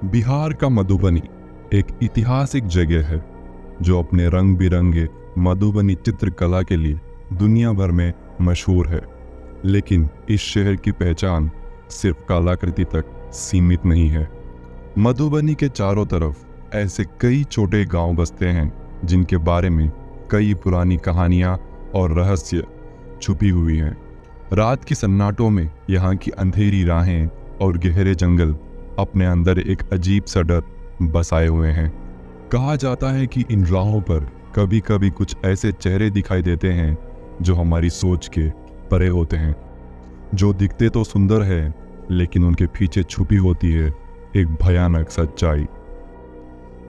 बिहार का मधुबनी एक ऐतिहासिक जगह है जो अपने रंग बिरंगे मधुबनी चित्रकला के लिए दुनिया भर में मशहूर है। लेकिन इस शहर की पहचान सिर्फ कलाकृति तक सीमित नहीं है। मधुबनी के चारों तरफ ऐसे कई छोटे गांव बसते हैं जिनके बारे में कई पुरानी कहानियां और रहस्य छुपी हुई हैं। रात की सन्नाटों में यहाँ की अंधेरी राहें और गहरे जंगल अपने अंदर एक अजीब सा डर बसाए हुए हैं। कहा जाता है कि इन राहों पर कभी कभी कुछ ऐसे चेहरे दिखाई देते हैं जो हमारी सोच के परे होते हैं, जो दिखते तो सुंदर है लेकिन उनके पीछे छुपी होती है एक भयानक सच्चाई।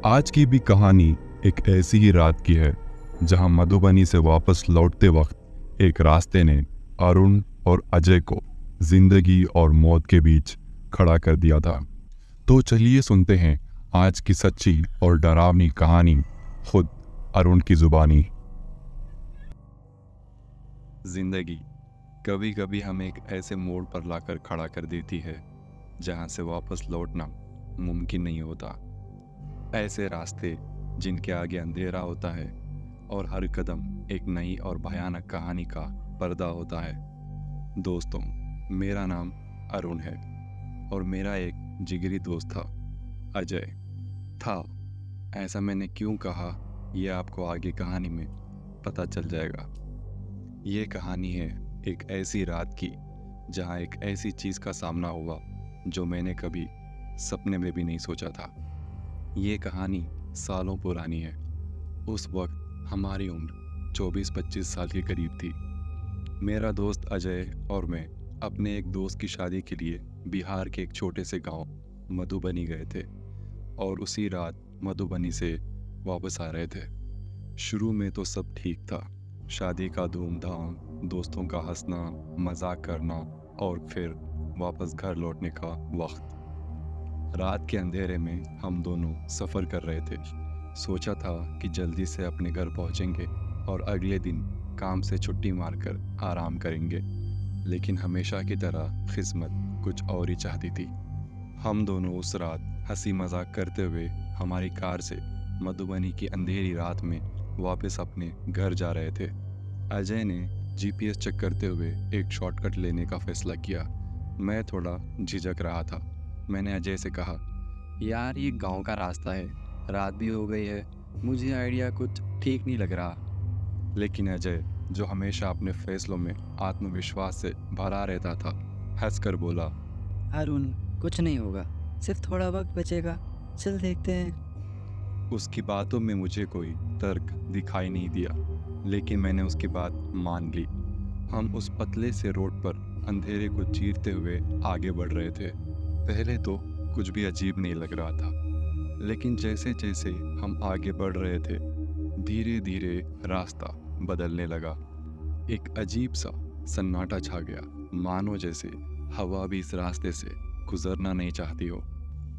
आज की भी कहानी एक ऐसी ही रात की है जहां मधुबनी से वापस लौटते वक्त एक रास्ते ने अरुण और अजय को जिंदगी और मौत के बीच खड़ा कर दिया था। तो चलिए सुनते हैं आज की सच्ची और डरावनी कहानी खुद अरुण की जुबानी। जिंदगी कभी कभी हमें एक ऐसे मोड़ पर लाकर खड़ा कर देती है जहां से वापस लौटना मुमकिन नहीं होता। ऐसे रास्ते जिनके आगे अंधेरा होता है और हर कदम एक नई और भयानक कहानी का पर्दा होता है। दोस्तों, मेरा नाम अरुण है और मेरा एक जिगरी दोस्त था, अजय था। ऐसा मैंने क्यों कहा ये आपको आगे कहानी में पता चल जाएगा। ये कहानी है एक ऐसी रात की जहाँ एक ऐसी चीज़ का सामना हुआ जो मैंने कभी सपने में भी नहीं सोचा था। ये कहानी सालों पुरानी है। उस वक्त हमारी उम्र 24-25 साल के करीब थी। मेरा दोस्त अजय और मैं अपने एक दोस्त की शादी के लिए बिहार के एक छोटे से गांव मधुबनी गए थे और उसी रात मधुबनी से वापस आ रहे थे। शुरू में तो सब ठीक था, शादी का धूमधाम, दोस्तों का हंसना मजाक करना और फिर वापस घर लौटने का वक्त। रात के अंधेरे में हम दोनों सफ़र कर रहे थे। सोचा था कि जल्दी से अपने घर पहुंचेंगे और अगले दिन काम से छुट्टी मारकर आराम करेंगे, लेकिन हमेशा की तरह किस्मत कुछ और ही चाहती थी। हम दोनों उस रात हंसी मजाक करते हुए हमारी कार से मधुबनी की अंधेरी रात में वापस अपने घर जा रहे थे। अजय ने जीपीएस चेक करते हुए एक शॉर्टकट लेने का फैसला किया। मैं थोड़ा झिझक रहा था। मैंने अजय से कहा, यार ये गांव का रास्ता है, रात भी हो गई है, मुझे आइडिया कुछ ठीक नहीं लग रहा। लेकिन अजय, जो हमेशा अपने फैसलों में आत्मविश्वास से भरा रहता था, हंसकर बोला, अरुण कुछ नहीं होगा, सिर्फ थोड़ा वक्त बचेगा, चल देखते हैं। उसकी बातों में मुझे कोई तर्क दिखाई नहीं दिया, लेकिन मैंने उसकी बात मान ली। हम उस पतले से रोड पर अंधेरे को चीरते हुए आगे बढ़ रहे थे। पहले तो कुछ भी अजीब नहीं लग रहा था, लेकिन जैसे जैसे हम आगे बढ़ रहे थे धीरे धीरे रास्ता बदलने लगा। एक अजीब सा सन्नाटा छा गया, मानो जैसे हवा भी इस रास्ते से गुजरना नहीं चाहती हो।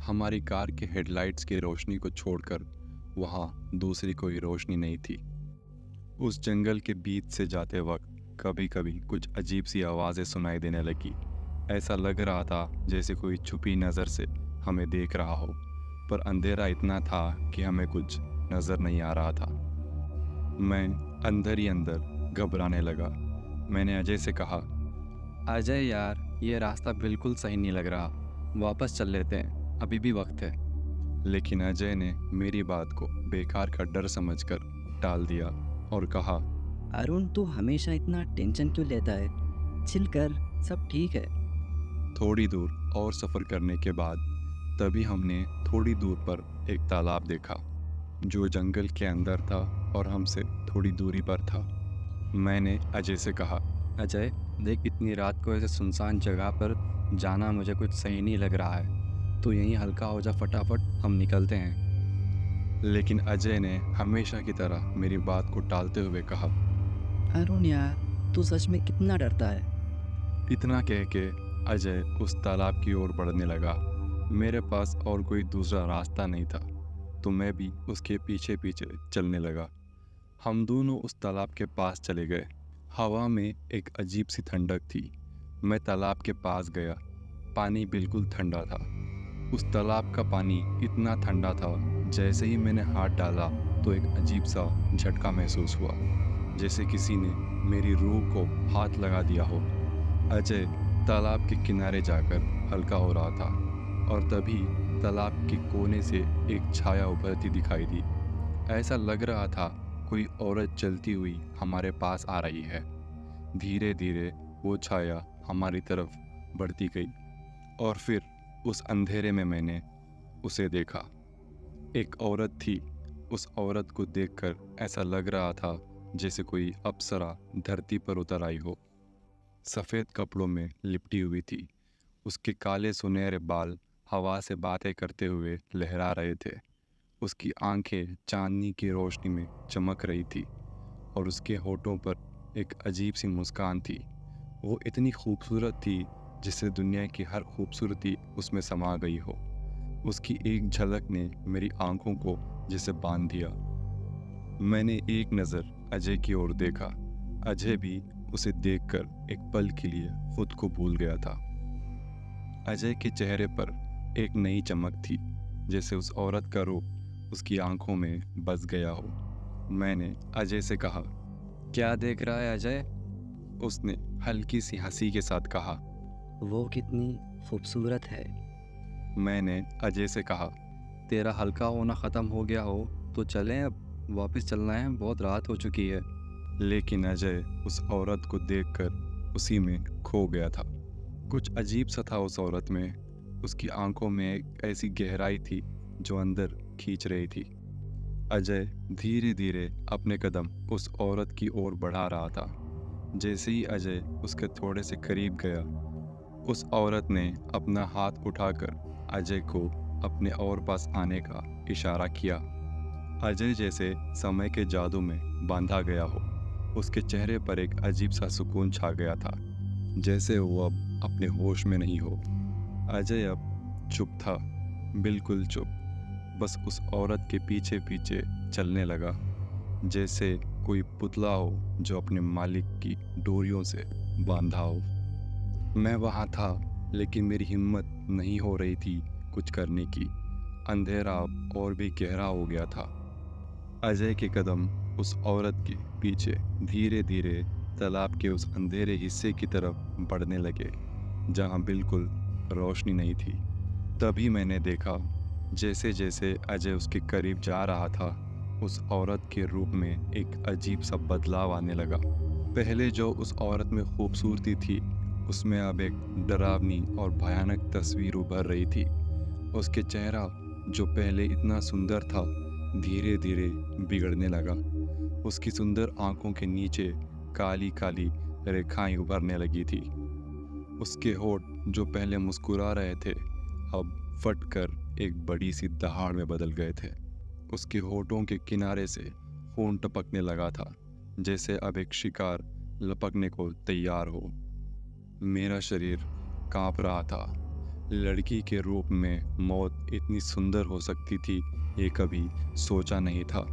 हमारी कार के हेडलाइट्स की रोशनी को छोड़कर वहाँ दूसरी कोई रोशनी नहीं थी। उस जंगल के बीच से जाते वक्त कभी कभी कुछ अजीब सी आवाज़ें सुनाई देने लगी। ऐसा लग रहा था जैसे कोई छुपी नज़र से हमें देख रहा हो, पर अंधेरा इतना था कि हमें कुछ नज़र नहीं आ रहा था। मैं अंदर ही अंदर घबराने लगा। मैंने अजय से कहा, अजय यार ये रास्ता बिल्कुल सही नहीं लग रहा, वापस चल लेते हैं, अभी भी वक्त है। लेकिन अजय ने मेरी बात को बेकार का डर समझकर टाल दिया और कहा, अरुण तू हमेशा इतना टेंशन क्यों लेता है, चिल कर, सब ठीक है। थोड़ी दूर और सफ़र करने के बाद तभी हमने थोड़ी दूर पर एक तालाब देखा जो जंगल के अंदर था और हमसे थोड़ी दूरी पर था। मैंने अजय से कहा, अजय देख, इतनी रात को ऐसे सुनसान जगह पर जाना मुझे कुछ सही नहीं लग रहा है, तो यहीं हल्का हो जा, फटाफट हम निकलते हैं। लेकिन अजय ने हमेशा की तरह मेरी बात को टालते हुए कहा, अरुण यार तू सच में कितना डरता है। इतना कह के अजय उस तालाब की ओर बढ़ने लगा। मेरे पास और कोई दूसरा रास्ता नहीं था, तो मैं भी उसके पीछे पीछे चलने लगा। हम दोनों उस तालाब के पास चले गए। हवा में एक अजीब सी ठंडक थी। मैं तालाब के पास गया। पानी बिल्कुल ठंडा था। उस तालाब का पानी इतना ठंडा था, जैसे ही मैंने हाथ डाला तो एक अजीब सा झटका महसूस हुआ, जैसे किसी ने मेरी रूह को हाथ लगा दिया हो। अजय तालाब के किनारे जाकर हल्का हो रहा था और तभी तालाब के कोने से एक छाया उभरती दिखाई दी। ऐसा लग रहा था कोई औरत चलती हुई हमारे पास आ रही है। धीरे धीरे वो छाया हमारी तरफ बढ़ती गई और फिर उस अंधेरे में मैंने उसे देखा। एक औरत थी। उस औरत को देखकर ऐसा लग रहा था जैसे कोई अप्सरा धरती पर उतर आई हो। सफ़ेद कपड़ों में लिपटी हुई थी। उसके काले सुनहरे बाल हवा से बातें करते हुए लहरा रहे थे। उसकी आंखें चांदनी की रोशनी में चमक रही थी और उसके होठों पर एक अजीब सी मुस्कान थी। वो इतनी खूबसूरत थी जिससे दुनिया की हर खूबसूरती उसमें समा गई हो। उसकी एक झलक ने मेरी आंखों को जैसे बांध दिया। मैंने एक नज़र अजय की ओर देखा। अजय भी उसे देखकर एक पल के लिए खुद को भूल गया था। अजय के चेहरे पर एक नई चमक थी, जैसे उस औरत का रूप उसकी आंखों में बस गया हो। मैंने अजय से कहा। क्या देख रहा है अजय? उसने हल्की सी हंसी के साथ कहा। वो कितनी खूबसूरत है। मैंने अजय से कहा। तेरा हल्का होना ख़त्म हो गया हो तो चलें, अब वापस चलना है, बहुत रात हो चुकी है। लेकिन अजय उस औरत को देखकर उसी में खो गया था। कुछ अजीब सा था उस औरत में। उसकी आंखों में एक ऐसी गहराई थी जो अंदर खींच रही थी। अजय धीरे धीरे अपने कदम उस औरत की ओर बढ़ा रहा था। जैसे ही अजय उसके थोड़े से करीब गया, उस औरत ने अपना हाथ उठाकर अजय को अपने और पास आने का इशारा किया। अजय जैसे समय के जादू में बांधा गया हो। उसके चेहरे पर एक अजीब सा सुकून छा गया था, जैसे वो अब अपने होश में नहीं हो। अजय अब चुप था, बिल्कुल चुप। बस उस औरत के पीछे पीछे चलने लगा, जैसे कोई पुतला हो जो अपने मालिक की डोरियों से बांधा हो। मैं वहाँ था, लेकिन मेरी हिम्मत नहीं हो रही थी कुछ करने की। अंधेरा और भी गहरा हो गया था। अजय के कदम उस औरत के पीछे धीरे धीरे तालाब के उस अंधेरे हिस्से की तरफ बढ़ने लगे, जहाँ बिल्कुल रोशनी नहीं थी। तभी मैंने देखा, जैसे जैसे अजय उसके करीब जा रहा था, उस औरत के रूप में एक अजीब सा बदलाव आने लगा। पहले जो उस औरत में खूबसूरती थी, उसमें अब एक डरावनी और भयानक तस्वीर उभर रही थी। उसके चेहरा जो पहले इतना सुंदर था, धीरे धीरे बिगड़ने लगा। उसकी सुंदर आंखों के नीचे काली काली रेखाएं उभरने लगी थी। उसके होठ जो पहले मुस्कुरा रहे थे, अब फटकर एक बड़ी सी दहाड़ में बदल गए थे। उसके होठों के किनारे से खून टपकने लगा था, जैसे अब एक शिकार लपकने को तैयार हो। मेरा शरीर कांप रहा था। लड़की के रूप में मौत इतनी सुंदर हो सकती थी, ये कभी सोचा नहीं था।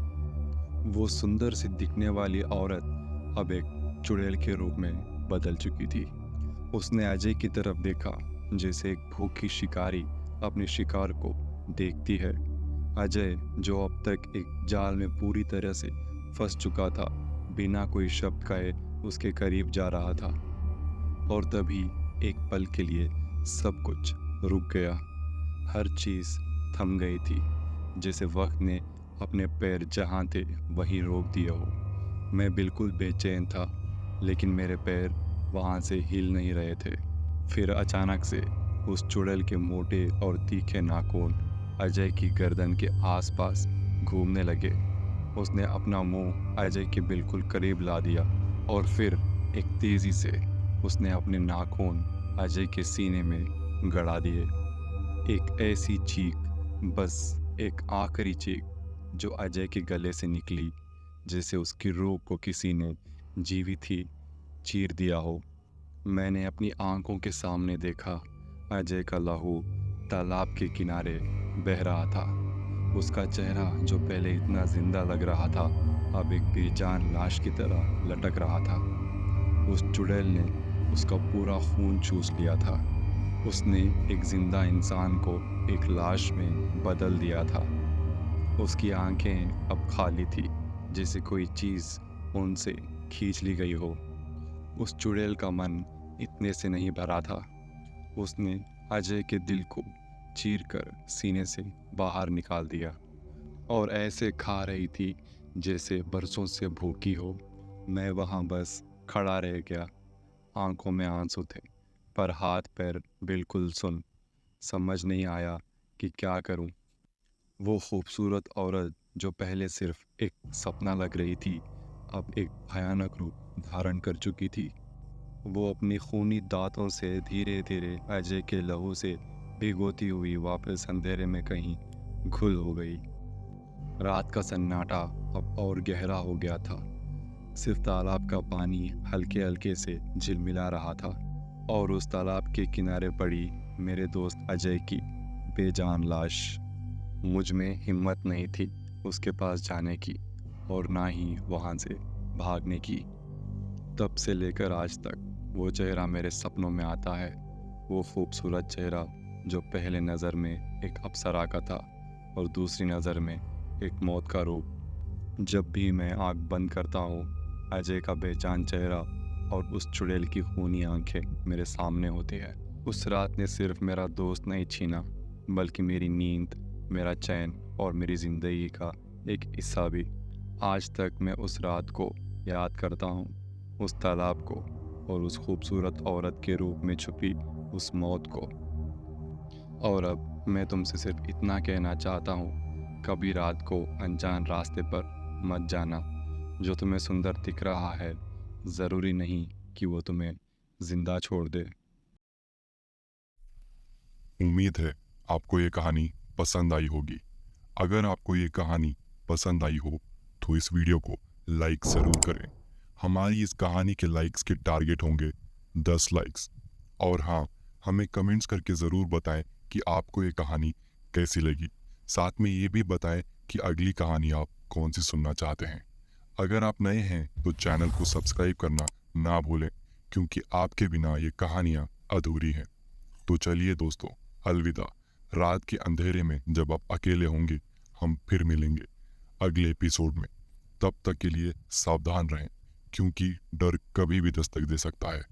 वो सुंदर सी दिखने वाली औरत अब एक चुड़ैल के रूप में बदल चुकी थी। उसने अजय की तरफ देखा, जैसे एक भूखी शिकारी अपने शिकार को देखती है। अजय, जो अब तक एक जाल में पूरी तरह से फंस चुका था, बिना कोई शब्द कहे उसके करीब जा रहा था। और तभी एक पल के लिए सब कुछ रुक गया। हर चीज़ थम गई थी, जैसे वक्त ने अपने पैर जहाँ थे वहीं रोक दिया हो। मैं बिल्कुल बेचैन था, लेकिन मेरे पैर वहाँ से हिल नहीं रहे थे। फिर अचानक से उस चुड़ैल के मोटे और तीखे नाखून अजय की गर्दन के आसपास घूमने लगे। उसने अपना मुंह अजय के बिल्कुल करीब ला दिया और फिर एक तेज़ी से उसने अपने नाखून अजय के सीने में गड़ा दिए। एक ऐसी चीख, बस एक आखिरी चीख, जो अजय के गले से निकली, जैसे उसकी रूह को किसी ने जीवित ही चीर दिया हो। मैंने अपनी आंखों के सामने देखा, अजय का लहू तालाब के किनारे बह रहा था। उसका चेहरा जो पहले इतना जिंदा लग रहा था, अब एक बेजान लाश की तरह लटक रहा था। उस चुड़ैल ने उसका पूरा खून चूस लिया था। उसने एक जिंदा इंसान को एक लाश में बदल दिया था। उसकी आंखें अब खाली थी, जैसे कोई चीज़ उनसे खींच ली गई हो। उस चुड़ैल का मन इतने से नहीं भरा था। उसने अजय के दिल को चीरकर सीने से बाहर निकाल दिया और ऐसे खा रही थी जैसे बरसों से भूखी हो। मैं वहाँ बस खड़ा रह गया। आंखों में आंसू थे, पर हाथ पैर बिल्कुल सुन। समझ नहीं आया कि क्या करूं। वो खूबसूरत औरत जो पहले सिर्फ एक सपना लग रही थी, अब एक भयानक रूप धारण कर चुकी थी। वो अपनी खूनी दांतों से धीरे धीरे अजय के लहू से भिगोती हुई वापस अंधेरे में कहीं घुल हो गई। रात का सन्नाटा अब और गहरा हो गया था। सिर्फ तालाब का पानी हल्के हल्के से झिलमिला रहा था और उस तालाब के किनारे पड़ी मेरे दोस्त अजय की बेजान लाश। मुझ में हिम्मत नहीं थी उसके पास जाने की और ना ही वहाँ से भागने की। तब से लेकर आज तक वो चेहरा मेरे सपनों में आता है। वो खूबसूरत चेहरा जो पहले नज़र में एक अप्सरा का था और दूसरी नज़र में एक मौत का रूप। जब भी मैं आँख बंद करता हूँ, अजय का बेजान चेहरा और उस चुड़ैल की खूनी आंखें मेरे सामने होती है। उस रात ने सिर्फ मेरा दोस्त नहीं छीना, बल्कि मेरी नींद, मेरा चैन और मेरी ज़िंदगी का एक हिस्सा भी। आज तक मैं उस रात को याद करता हूँ, उस तालाब को और उस खूबसूरत औरत के रूप में छुपी उस मौत को। और अब मैं तुमसे सिर्फ इतना कहना चाहता हूँ, कभी रात को अनजान रास्ते पर मत जाना। जो तुम्हें सुंदर दिख रहा है, ज़रूरी नहीं कि वो तुम्हें ज़िंदा छोड़ दे। उम्मीद है आपको ये कहानी पसंद आई होगी। अगर आपको ये कहानी पसंद आई हो तो इस वीडियो को लाइक ज़रूर करें। हमारी इस कहानी के लाइक्स के टारगेट होंगे 10 लाइक्स। और हाँ, हमें कमेंट्स करके ज़रूर बताएं कि आपको ये कहानी कैसी लगी। साथ में ये भी बताएं कि अगली कहानी आप कौन सी सुनना चाहते हैं। अगर आप नए हैं तो चैनल को सब्सक्राइब करना ना भूलें, क्योंकि आपके बिना ये कहानियाँ अधूरी हैं। तो चलिए दोस्तों, अलविदा। रात के अंधेरे में जब आप अकेले होंगे, हम फिर मिलेंगे अगले एपिसोड में। तब तक के लिए सावधान रहें, क्योंकि डर कभी भी दस्तक दे सकता है।